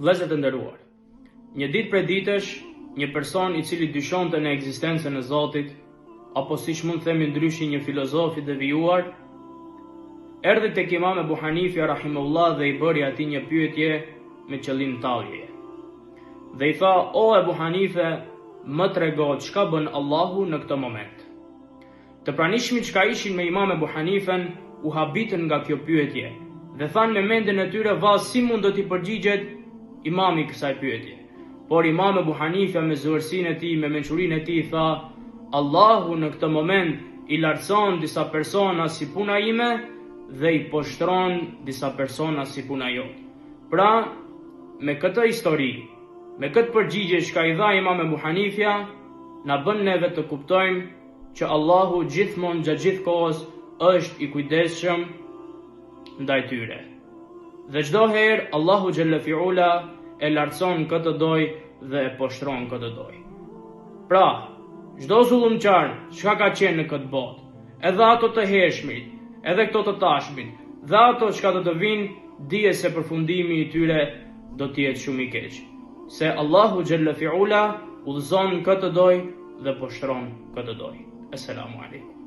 Vëllezër të nderuar, një ditë prej ditësh, një person i cili dyshonte në ekzistencën e Zotit, apo siç mund themi ndryshe një filozof i devijuar, erdhi tek Imam Ebu Hanifja rahimahullah dhe i bëri atij një pyetje me qëllim tallje. Dhe i tha: "O Ebu Hanife, më trego çka bën Allahu në këtë moment." Të pranishmit çka ishin me Imam Ebu Hanifen u habitën nga kjo pyetje dhe thanë me mendjen e tyre: "Vallë, si mund do t'i përgjigjet imami kësaj pyetje?" Por Imam Ebu Hanifja me zëvërsinë e tij, me mençurinë e tij tha: "Allahu në këtë moment i lartëson disa persona si puna ime dhe i poshtron disa persona si puna jote." Pra, me këtë histori, me këtë përgjigje që i dha Imam Ebu Hanifja, na bën neve të kuptojmë që Allahu gjithmonë gjatë gjithë kohës është i kujdesshëm ndaj tyre. Dhe çdo herë Allahu xhalla fiula e lartëson këtë doj dhe e poshtron këtë doj. Pra, çdo zullumçar çka ka qenë në këtë botë, edhe ato të hershmit, edhe këto të tashmit, dhe ato çka do të vinë, dije se përfundimi i tyre do të jetë shumë i keq. Se Allahu xhalla fiula udhëzon këtë doj dhe poshtron këtë doj. Assalamu alaikum.